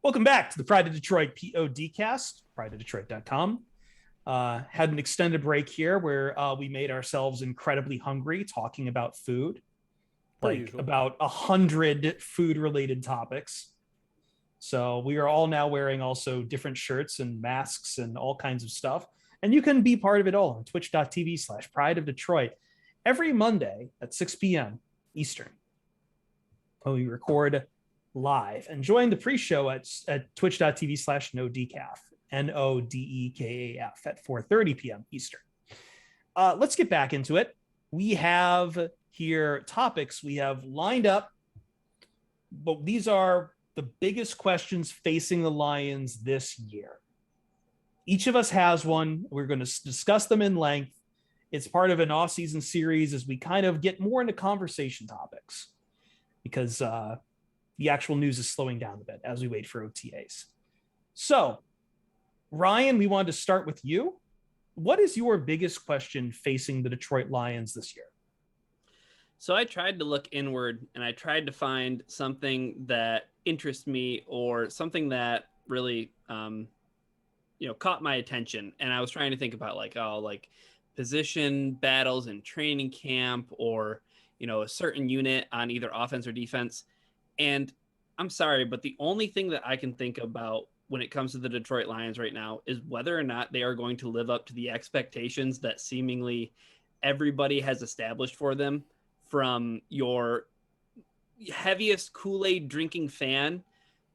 Welcome back to the Pride of Detroit PODcast, prideofdetroit.com. Had an extended break here where we made ourselves incredibly hungry talking about food, about 100 food-related topics. So we are all now wearing also different shirts and masks and all kinds of stuff. And you can be part of it all on twitch.tv/Pride of Detroit every Monday at 6 p.m. Eastern. When we record live, and join the pre-show at twitch.tv/NoDecaf, NODEKAF at 4:30 p.m. Eastern. Let's get back into it. We have here topics we have lined up, but these are the biggest questions facing the Lions this year. Each of us has one. We're going to discuss them in length. It's part of an off-season series as we kind of get more into conversation topics because the actual news is slowing down a bit as we wait for OTAs. So, Ryan, we wanted to start with you. What is your biggest question facing the Detroit Lions this year? So I tried to look inward and I tried to find something that interests me or something that really, caught my attention. And I was trying to think about position battles in training camp or, a certain unit on either offense or defense. And I'm sorry, but the only thing that I can think about when it comes to the Detroit Lions right now is whether or not they are going to live up to the expectations that seemingly everybody has established for them, from your heaviest Kool-Aid drinking fan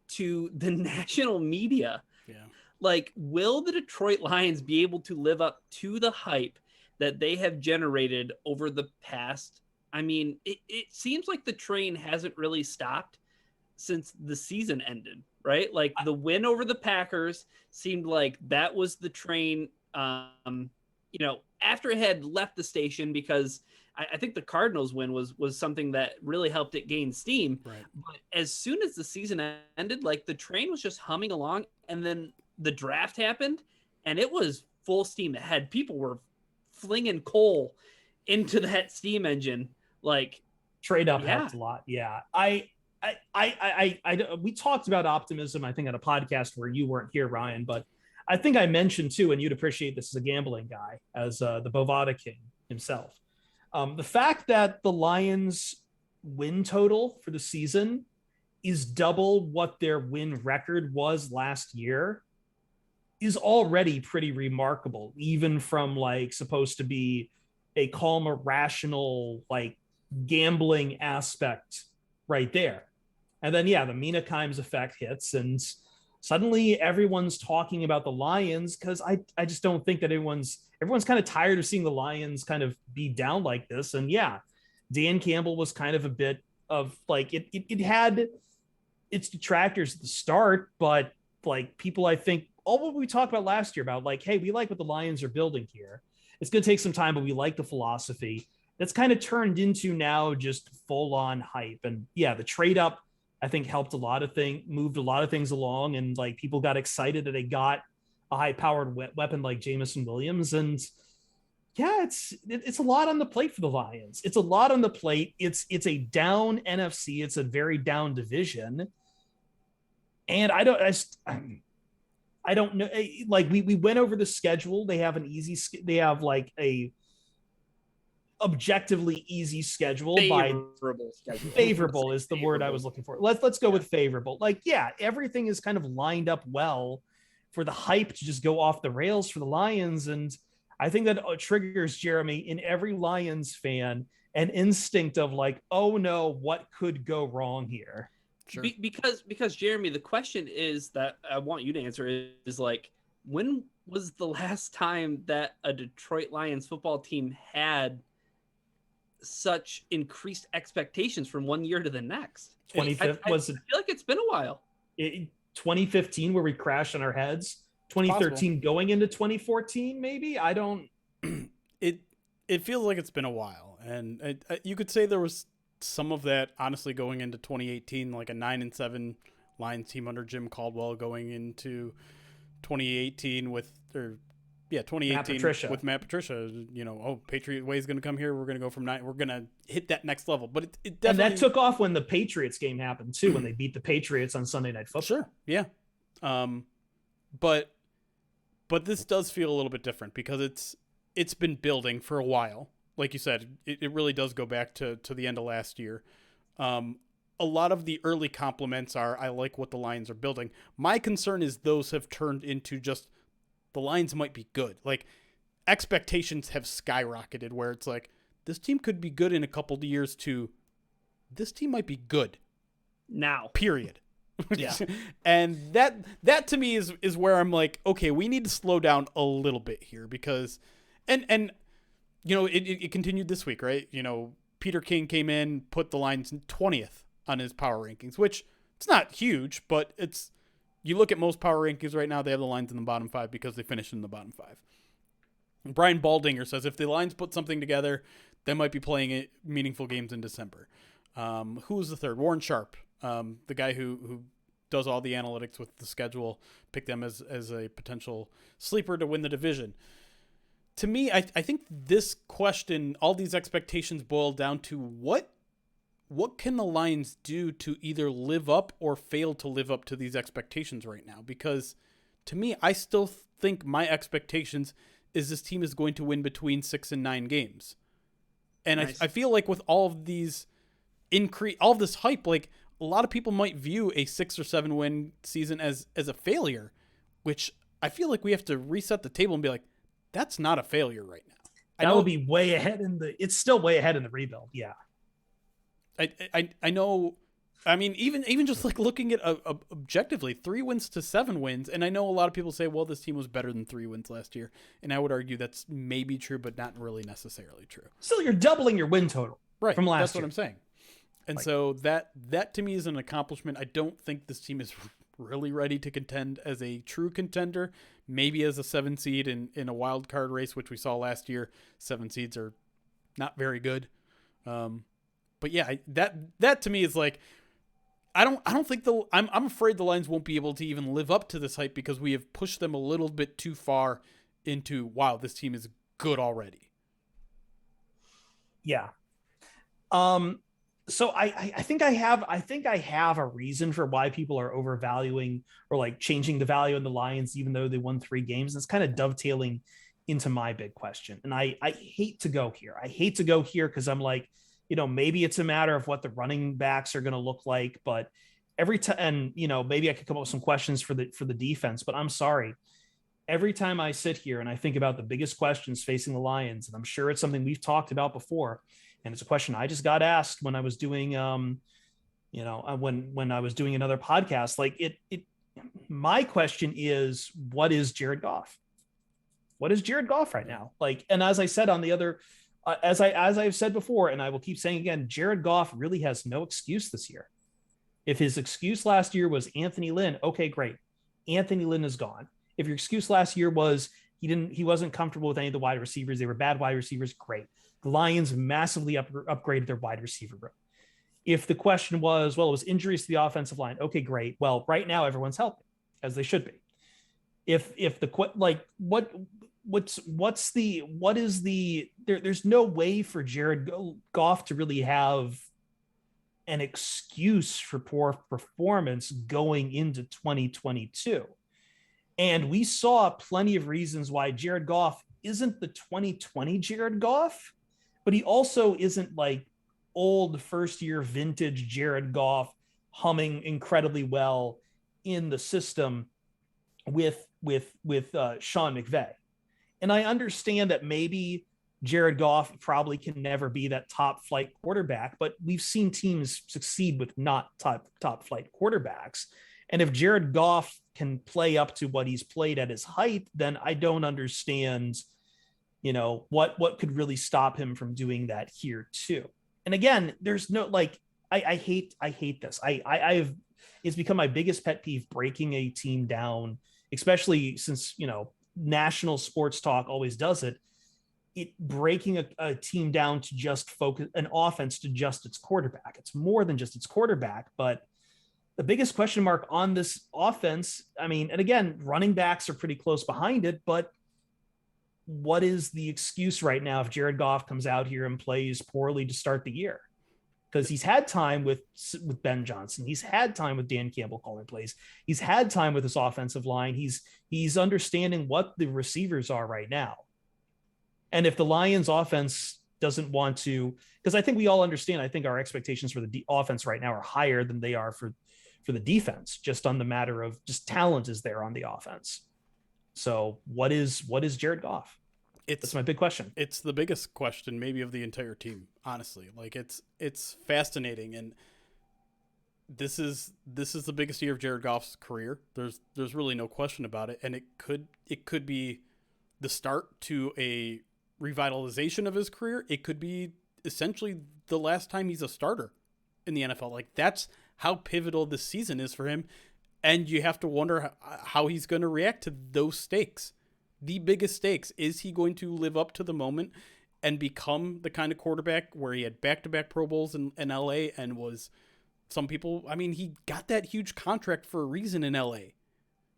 to the national media. Yeah. Will the Detroit Lions be able to live up to the hype that they have generated over the past? I mean, it seems like the train hasn't really stopped since the season ended, right? The win over the Packers seemed like that was the train, after it had left the station, because I think the Cardinals win was something that really helped it gain steam. Right. But as soon as the season ended, the train was just humming along, and then the draft happened and it was full steam ahead. People were flinging coal into that steam engine. Trade up helped a lot. Yeah. We talked about optimism, I think, on a podcast where you weren't here, Ryan, but I think I mentioned too, and you'd appreciate this as a gambling guy, as the Bovada King himself. The fact that the Lions win total for the season is double what their win record was last year is already pretty remarkable, even from supposed to be a calm, rational, gambling aspect right there. And then, the Mina Kimes effect hits, and suddenly everyone's talking about the Lions, because I just don't think that everyone's kind of tired of seeing the Lions kind of be down like this. And Dan Campbell was kind of a bit of it had its detractors at the start, but people, I think, all what we talked about last year about hey, we like what the Lions are building here. It's going to take some time, but we like the philosophy. That's kind of turned into now just full on hype. And the trade up, I think, helped moved a lot of things along. And people got excited that they got a high powered weapon like Jameson Williams. And it's a lot on the plate for the Lions. It's a lot on the plate. It's a down NFC. It's a very down division. And I don't know. We went over the schedule. They have a objectively easy schedule. Favorable is the word I was looking for. Let's go with favorable. Everything is kind of lined up well for the hype to just go off the rails for the Lions. And I think that triggers, Jeremy, in every Lions fan, an instinct of oh no, what could go wrong here? Sure. Because Jeremy, the question is that I want you to answer is when was the last time that a Detroit Lions football team had such increased expectations from one year to the next? 25th I feel like it's been a while. 2015, where we crashed on our heads. 2013 going into 2014, maybe. I don't. It feels like it's been a while, and you could say there was some of that honestly going into 2018, like a 9-7 Lions team under Jim Caldwell going into 2018 with 2018 with Matt Patricia. Patriot Way is going to come here. We're going to go from 9. We're going to hit that next level. But it definitely, and that took off when the Patriots game happened too, when they beat the Patriots on Sunday Night Football. Sure, yeah. But this does feel a little bit different because it's been building for a while. Like you said, it really does go back to the end of last year. A lot of the early compliments are, I like what the Lions are building. My concern is those have turned into just, the Lions might be good. Like, expectations have skyrocketed where it's like, this team could be good in a couple of years to, this team might be good. Now. Period. Yeah. And that to me is where I'm like, okay, we need to slow down a little bit here because, and you know, it continued this week, right? You know, Peter King came in, put the Lions in 20th on his power rankings, which it's not huge, but it's, you look at most power rankings right now, they have the Lions in the bottom 5 because they finished in the bottom 5. Brian Baldinger says if the Lions put something together, they might be playing meaningful games in December. Who was the third? Warren Sharp, the guy who does all the analytics with the schedule, picked them as a potential sleeper to win the division. To me, I think this question, all these expectations boil down to what can the Lions do to either live up or fail to live up to these expectations right now? Because to me, I still think my expectations is this team is going to win between 6 and 9 games. And nice. I feel like with all of these all of this hype, like a lot of people might view a 6 or 7 win season as a failure, which I feel like we have to reset the table and be like, that's not a failure right now. That will be way ahead it's still way ahead in the rebuild. Yeah. I know. I mean, even just like looking at objectively, 3 wins to 7 wins, and I know a lot of people say, well, this team was better than 3 wins last year, and I would argue that's maybe true, but not really necessarily true. Still, you're doubling your win total, right? From last year. That's what I'm saying. And so that to me is an accomplishment. I don't think this team is really ready to contend as a true contender. Maybe as a 7 seed in a wild card race, which we saw last year. 7 seeds are not very good. But yeah, that to me is like, I don't think I'm afraid the Lions won't be able to even live up to this hype because we have pushed them a little bit too far into, wow, this team is good already. Yeah. So I think I have a reason for why people are overvaluing or like changing the value of the Lions, even though they won 3 games. It's kind of dovetailing into my big question. And I hate to go here. I hate to go here because I'm like, you know, maybe it's a matter of what the running backs are going to look like, but every time, and you know, maybe I could come up with some questions for the defense, but I'm sorry. Every time I sit here and I think about the biggest questions facing the Lions, and I'm sure it's something we've talked about before, and it's a question I just got asked when I was doing, you know, when I was doing another podcast, like my question is, what is Jared Goff? What is Jared Goff right now? Like, and as I said on the other, as I've said before, and I will keep saying again, Jared Goff really has no excuse this year. If his excuse last year was Anthony Lynn, okay, great. Anthony Lynn is gone. If your excuse last year was he wasn't comfortable with any of the wide receivers, they were bad wide receivers, great. The Lions massively upgraded their wide receiver room. If the question was, well, it was injuries to the offensive line, okay, great. Well, right now everyone's healthy, as they should be. There's no way for Jared Goff to really have an excuse for poor performance going into 2022. And we saw plenty of reasons why Jared Goff isn't the 2020 Jared Goff, but he also isn't like old first year vintage Jared Goff humming incredibly well in the system with Sean McVay. And I understand that maybe Jared Goff probably can never be that top flight quarterback, but we've seen teams succeed with not top flight quarterbacks. And if Jared Goff can play up to what he's played at his height, then I don't understand, you know, what could really stop him from doing that here too. And again, there's no, like, I hate this. I've it's become my biggest pet peeve, breaking a team down, especially since, you know, national sports talk always does it breaking a team down to just focus an offense to just its quarterback. It's more than just its quarterback, but the biggest question mark on this offense, I mean, and again, running backs are pretty close behind it, but what is the excuse right now if Jared Goff comes out here and plays poorly to start the year? because he's had time with Ben Johnson. He's had time with Dan Campbell calling plays. He's had time with his offensive line. He's understanding what the receivers are right now. And if the Lions offense doesn't want to, because I think we all understand, I think our expectations for the offense right now are higher than they are for the defense, just on the matter of just talent is there on the offense. So what is Jared Goff? That's my big question. It's the biggest question maybe of the entire team, honestly. Like it's fascinating, and this is the biggest year of Jared Goff's career. There's really no question about it, and it could be the start to a revitalization of his career. It could be essentially the last time he's a starter in the NFL. Like that's how pivotal this season is for him, and you have to wonder how he's going to react to those stakes. The biggest stakes. Is he going to live up to the moment and become the kind of quarterback where he had back-to-back Pro Bowls in LA and was some people, I mean, he got that huge contract for a reason in LA.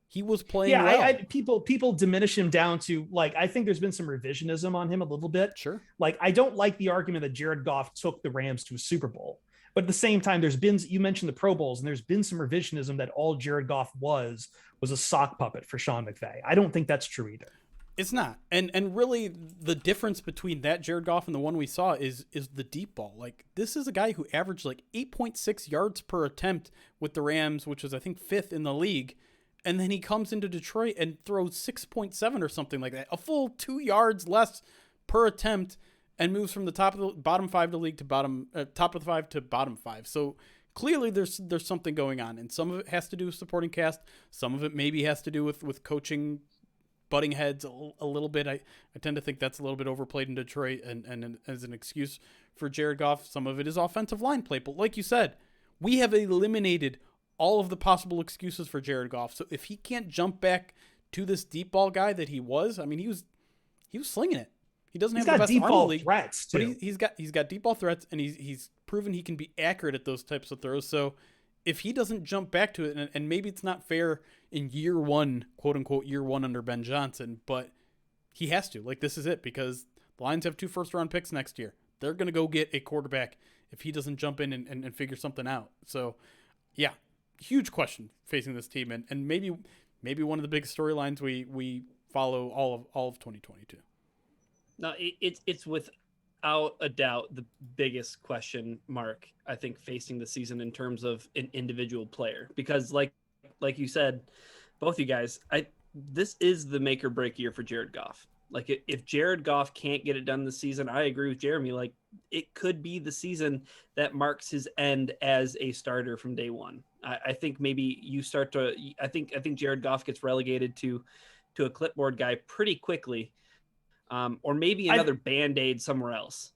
He was playing well. People diminish him down to, like, I think there's been some revisionism on him a little bit. Sure. Like, I don't like the argument that Jared Goff took the Rams to a Super Bowl. But at the same time, you mentioned the Pro Bowls, and there's been some revisionism that all Jared Goff was a sock puppet for Sean McVay. I don't think that's true either. It's not. And really the difference between that Jared Goff and the one we saw is the deep ball. Like, this is a guy who averaged like 8.6 yards per attempt with the Rams, which is I think 5th in the league. And then he comes into Detroit and throws 6.7 or something like that, a full 2 yards less per attempt, and moves from the bottom 5 of the league to top of the 5 to bottom 5. So clearly there's something going on, and some of it has to do with supporting cast. Some of it maybe has to do with coaching butting heads a little bit. I tend to think that's a little bit overplayed in Detroit and as an excuse for Jared Goff. Some of it is offensive line play. But like you said, we have eliminated all of the possible excuses for Jared Goff. So if he can't jump back to this deep ball guy that he was, I mean, he was slinging it. He doesn't have the best arm in the league, threats too. But he's got deep ball threats, and he's proven he can be accurate at those types of throws. So if he doesn't jump back to it, and maybe it's not fair in year one, quote unquote, year one under Ben Johnson, but he has to. Like, this is it, because the Lions have 2 first-round picks next year. They're going to go get a quarterback if he doesn't jump in and figure something out. So, yeah, huge question facing this team, and maybe one of the biggest storylines we follow all of 2022. No, it's without a doubt the biggest question mark, I think, facing the season in terms of an individual player, because like you said, both you guys, this is the make or break year for Jared Goff. Like, if Jared Goff can't get it done this season, I agree with Jeremy. Like, it could be the season that marks his end as a starter from day one. I think maybe you start to. I think Jared Goff gets relegated to a clipboard guy pretty quickly, or maybe another Band-Aid somewhere else.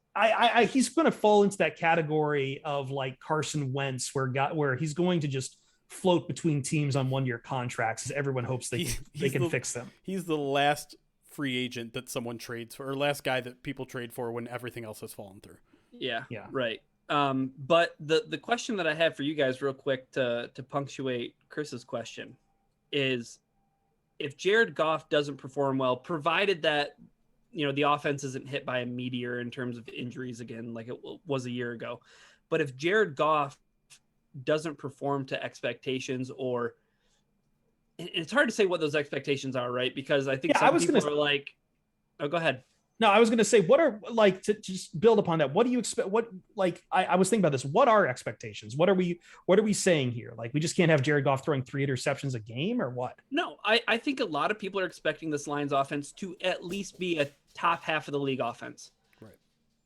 He's going to fall into that category of like Carson Wentz, where he's going to just float between teams on 1-year contracts as everyone hopes they can fix them. He's the last free agent that someone trades for, or last guy that people trade for when everything else has fallen through. Yeah. Right. But the question that I have for you guys real quick to punctuate Chris's question is, if Jared Goff doesn't perform well, provided that, the offense isn't hit by a meteor in terms of injuries again, like it was a year ago, but if Jared Goff doesn't perform to expectations, or it's hard to say what those expectations are, right? Because I think some people are like, oh, go ahead. No, I was going to say, what are, like, to just build upon that, what do you expect? What, like, I was thinking about this. What are expectations? What are we saying here? Like, we just can't have Jared Goff throwing 3 interceptions a game, or what? No, I think a lot of people are expecting this Lions offense to at least be a top half of the league offense. Right.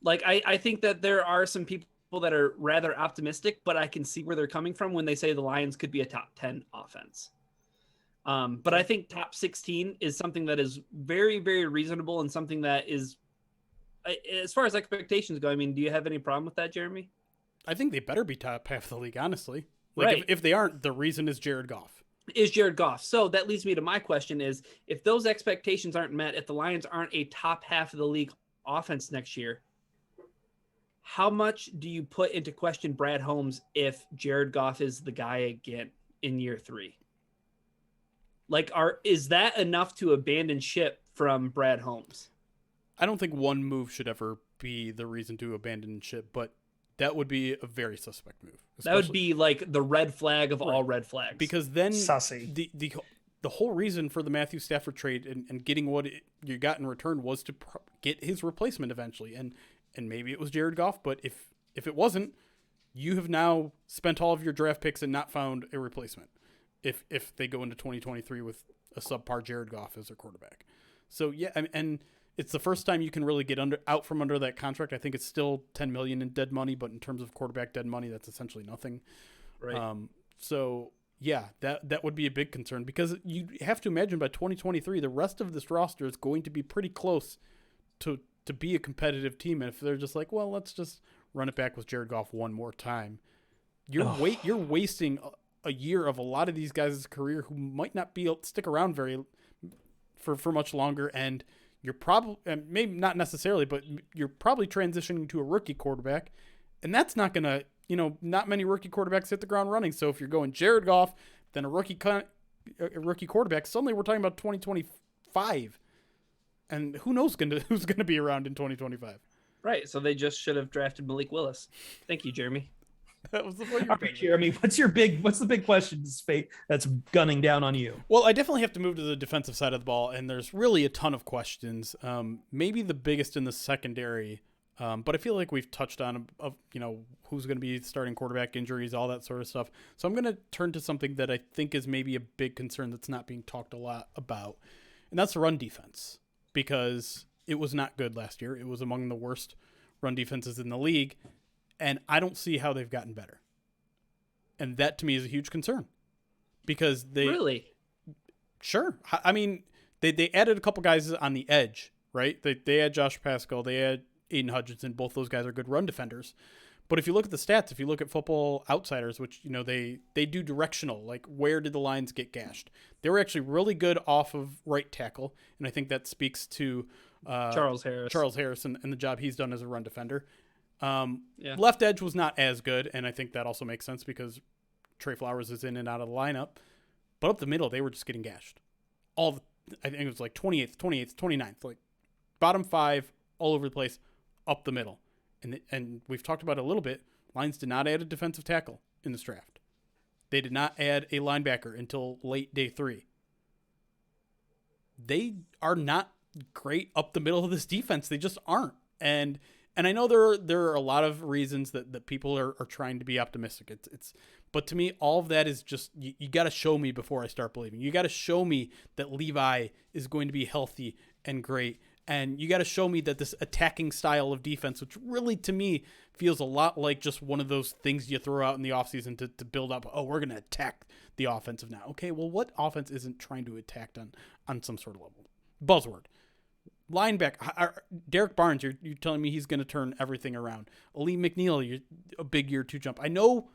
Like, I think that there are some people that are rather optimistic, but I can see where they're coming from when they say the Lions could be a top 10 offense. But I think top 16 is something that is very, very reasonable, and something that is, as far as expectations go, I mean, do you have any problem with that, Jeremy? I think they better be top half of the league, honestly. Right. If they aren't, the reason is Jared Goff. So that leads me to my question is, if those expectations aren't met, if the Lions aren't a top half of the league offense next year, how much do you put into question Brad Holmes if Jared Goff is the guy again in year 3? Like, is that enough to abandon ship from Brad Holmes? I don't think one move should ever be the reason to abandon ship, but that would be a very suspect move. That would be like the red flag of all red flags. Because then Sussy. the whole reason for the Matthew Stafford trade and getting what you got in return was to get his replacement eventually. And maybe it was Jared Goff, but if it wasn't, you have now spent all of your draft picks and not found a replacement if they go into 2023 with a subpar Jared Goff as their quarterback. So, yeah, and it's the first time you can really get out from under that contract. I think it's still $10 million in dead money, but in terms of quarterback dead money, that's essentially nothing. Right. So, yeah, that would be a big concern because you have to imagine by 2023, the rest of this roster is going to be pretty close to be a competitive team. And if they're just like, well, let's just run it back with Jared Goff one more time, you're wasting a year of a lot of these guys' career who might not stick around for much longer. And you're probably, maybe not necessarily, but you're probably transitioning to a rookie quarterback. And that's not going to, not many rookie quarterbacks hit the ground running. So if you're going Jared Goff, then a rookie quarterback, suddenly we're talking about 2025. And who knows who's going to be around in 2025. Right. So they just should have drafted Malik Willis. Thank you, Jeremy. That was the point. All right, Jeremy, what's the big question that's gunning down on you? Well, I definitely have to move to the defensive side of the ball, and there's really a ton of questions. Maybe the biggest in the secondary, but I feel like we've touched on who's going to be starting quarterback, injuries, all that sort of stuff. So I'm going to turn to something that I think is maybe a big concern that's not being talked a lot about, and that's the run defense, because it was not good last year. It was among the worst run defenses in the league. And I don't see how they've gotten better. And that to me is a huge concern because Really? Sure. I mean, they added a couple guys on the edge, right? They had Josh Pascal, they had Aiden Hutchinson. Both those guys are good run defenders. But if you look at the stats, if you look at Football Outsiders, which, they do directional, like where did the lines get gashed? They were actually really good off of right tackle. And I think that speaks to Charles Harris and the job he's done as a run defender. Yeah. Left edge was not as good, and I think that also makes sense because Trey Flowers is in and out of the lineup. But up the middle, they were just getting gashed. I think it was like 28th, 29th, like bottom 5 all over the place, up the middle. And we've talked about it a little bit. Lions did not add a defensive tackle in this draft. They did not add a linebacker until late day 3. They are not great up the middle of this defense. They just aren't. And I know there are a lot of reasons that people are trying to be optimistic. But to me, all of that is just, you got to show me before I start believing. You got to show me that Levi is going to be healthy and great. And you got to show me that this attacking style of defense, which really to me feels a lot like just one of those things you throw out in the offseason to build up, we're going to attack the offensive now. Okay, well, what offense isn't trying to attack on some sort of level? Buzzword. Linebacker, Derek Barnes, you're telling me he's going to turn everything around. Aleem McNeil, you're a big year 2 jump. I know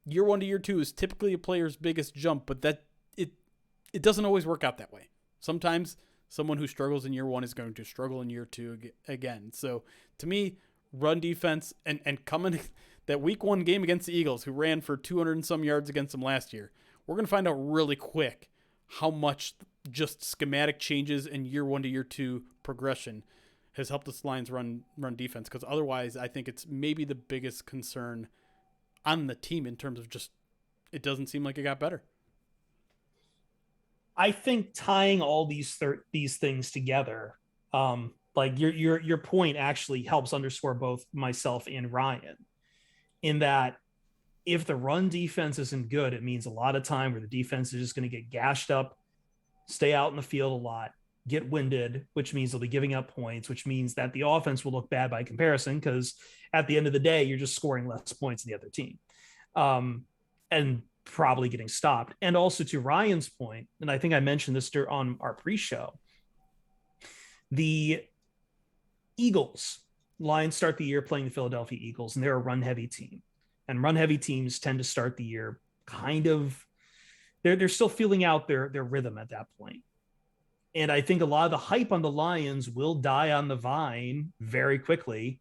year 1 to year 2 is typically a player's biggest jump, but that it doesn't always work out that way. Sometimes someone who struggles in year 1 is going to struggle in year 2 again. So to me, run defense and coming that week 1 game against the Eagles, who ran for 200 and some yards against them last year, we're going to find out really quick how much just schematic changes in year 1 to year 2 progression has helped this Lions run defense. Because otherwise, I think it's maybe the biggest concern on the team in terms of just, it doesn't seem like it got better. I think tying all these things together, like your point actually helps underscore both myself and Ryan, in that if the run defense isn't good, it means a lot of time where the defense is just going to get gashed up, stay out in the field a lot, get winded, which means they'll be giving up points, which means that the offense will look bad by comparison, because at the end of the day, you're just scoring less points than the other team, and probably getting stopped. And also to Ryan's point, and I think I mentioned this on our pre-show, the Lions start the year playing the Philadelphia Eagles, and they're a run-heavy team. And run-heavy teams tend to start the year kind of, they're still feeling out their rhythm at that point. And I think a lot of the hype on the Lions will die on the vine very quickly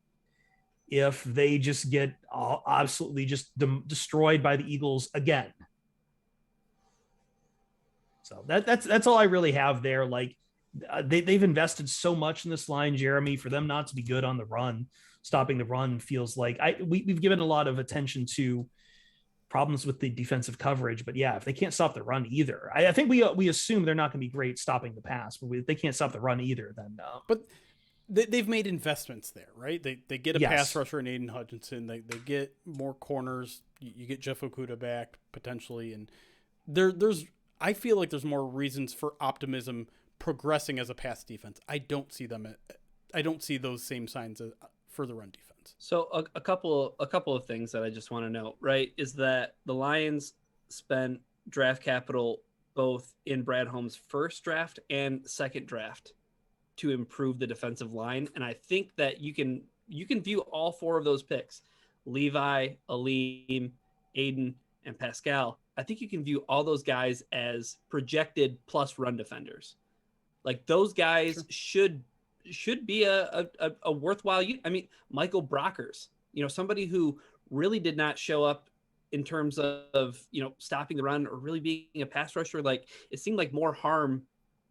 if they just get absolutely just destroyed by the Eagles again. So that's all I really have there. Like, they've invested so much in this line, Jeremy, for them not to be good on the run. Stopping the run feels like we've given a lot of attention to problems with the defensive coverage, but yeah, if they can't stop the run either, I think we assume they're not going to be great stopping the pass, but if they can't stop the run either, then but they've made investments there, right? They get a pass rusher in Aiden Hutchinson, they get more corners, you get Jeff Okudah back potentially, and there's I feel like there's more reasons for optimism progressing as a pass defense. I don't see those same signs for the run defense. So a couple of things that I just want to note, right, is that the Lions spent draft capital both in Brad Holmes' first draft and second draft to improve the defensive line, and I think that you can view all four of those picks, Levi, Aleem, Aiden, and Pascal. I think you can view all those guys as projected plus run defenders. Like those guys should be a worthwhile. I mean, Michael Brockers, somebody who really did not show up in terms of, stopping the run or really being a pass rusher. Like it seemed like more harm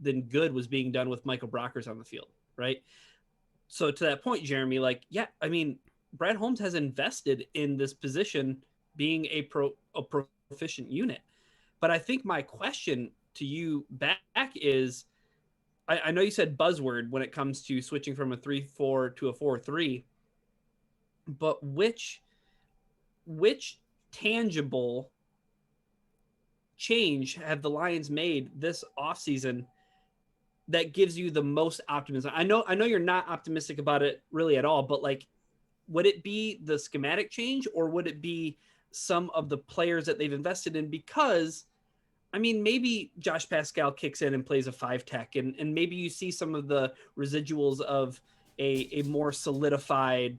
than good was being done with Michael Brockers on the field. Right. So to that point, Jeremy, like, yeah, I mean, Brad Holmes has invested in this position being a proficient unit. But I think my question to you back is, I know you said buzzword when it comes to switching from a 3-4 to a 4-3, but which tangible change have the Lions made this offseason that gives you the most optimism? I know you're not optimistic about it really at all, but like, would it be the schematic change or would it be some of the players that they've invested in? Because I mean, maybe Josh Pascal kicks in and plays a 5-tech, and maybe you see some of the residuals of a more solidified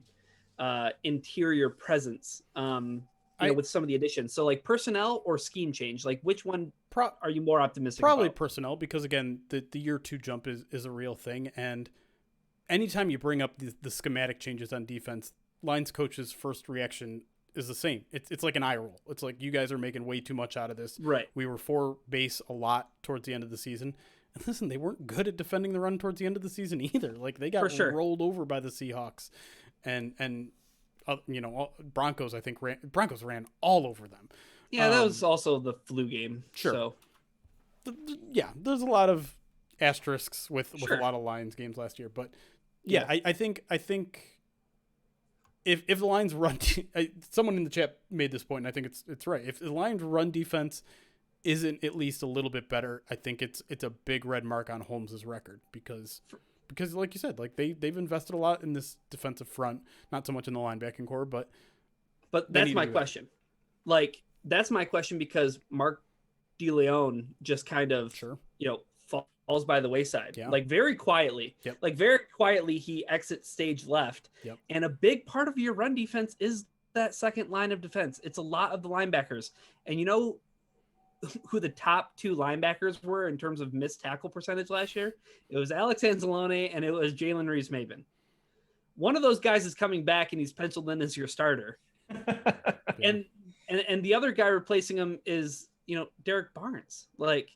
interior presence with some of the additions. So like personnel or scheme change, like which one are you more optimistic probably about? Personnel, because again, the year 2 jump is a real thing. And anytime you bring up the schematic changes on defense, Lions coach's first reaction is the same. It's like an eye roll. It's like, you guys are making way too much out of this. Right. We were 4 base a lot towards the end of the season. And listen, they weren't good at defending the run towards the end of the season either. Like they got rolled over by the Seahawks, and Broncos. I think Broncos ran all over them. Yeah, that was also the flu game. Sure. So. Yeah, there's a lot of asterisks with a lot of Lions games last year, but yeah. I think. If the Lions run, someone in the chat made this point, and I think it's right. If the Lions run defense isn't at least a little bit better, I think it's a big red mark on Holmes's record because like you said, like they've invested a lot in this defensive front, not so much in the linebacking core, but that's my question. Like that's my question because Mark DeLeon just kind of falls by the wayside, like very quietly. Like very quietly, he exits stage left. And a big part of your run defense is that second line of defense. It's a lot of the linebackers. And you know who the top 2 linebackers were in terms of missed tackle percentage last year? It was Alex Anzalone and it was Jalen Reeves-Maybin. One of those guys is coming back and he's penciled in as your starter. And the other guy replacing him is, Derek Barnes. Like,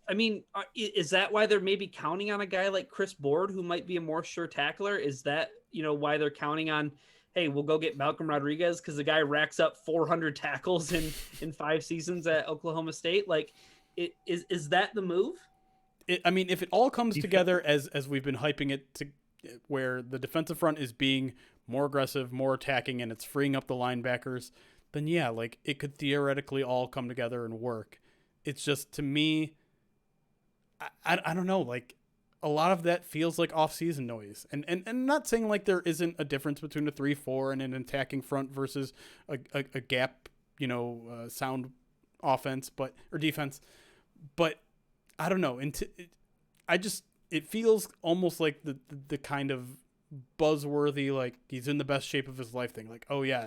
I mean, is that why they're maybe counting on a guy like Chris Board, who might be a more sure tackler? Is that, why they're counting on, hey, we'll go get Malcolm Rodriguez because the guy racks up 400 tackles in 5 seasons at Oklahoma State? Like, is that the move? I mean, if it all comes together as we've been hyping it to, where the defensive front is being more aggressive, more attacking, and it's freeing up the linebackers, then yeah, like it could theoretically all come together and work. It's just, to me, I don't know, like a lot of that feels like off-season noise. And not saying like there isn't a difference between a 3-4 and an attacking front versus a gap, sound offense, or defense. But I don't know. It feels almost like the kind of buzzworthy, like he's in the best shape of his life thing. Like, oh yeah,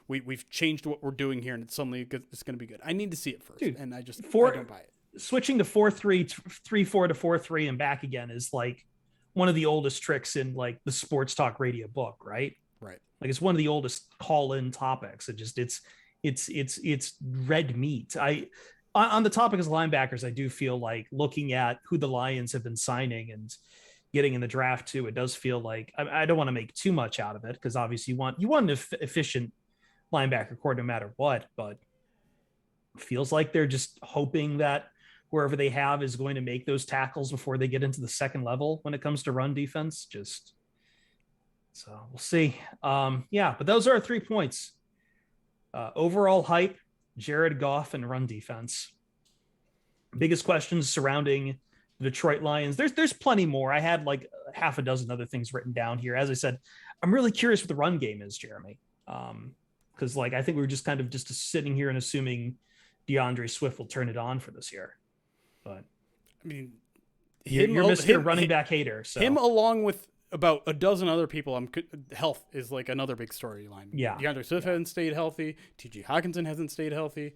we've changed what we're doing here and it's suddenly it's going to be good. I need to see it first. Dude, and I don't buy it. Switching to 4-3, 3-4 to 4-3 and back again is like one of the oldest tricks in like the sports talk radio book, right? Right. Like it's one of the oldest call-in topics. It's red meat. On the topic of linebackers, I do feel like looking at who the Lions have been signing and getting in the draft too, it does feel like I don't want to make too much out of it because obviously you want an efficient linebacker core no matter what, but it feels like they're just hoping that wherever they have is going to make those tackles before they get into the second level when it comes to run defense. Just so we'll see. Yeah, but those are our 3 points. Overall hype, Jared Goff, and run defense. Biggest questions surrounding the Detroit Lions. There's plenty more. I had like half a dozen other things written down here. As I said, I'm really curious what the run game is, Jeremy. Because like I think we were just kind of just sitting here and assuming DeAndre Swift will turn it on for this year. But I mean, you're Mr. running back hater. So him along with about a dozen other people, health is like another big storyline. Yeah. DeAndre Swift hasn't stayed healthy. TJ Hawkinson hasn't stayed healthy.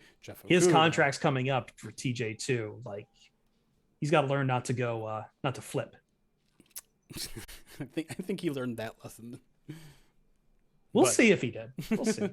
His contract's coming up for TJ too. Like he's got to learn not to go, not to flip. I think he learned that lesson. We'll see if he did. We'll see.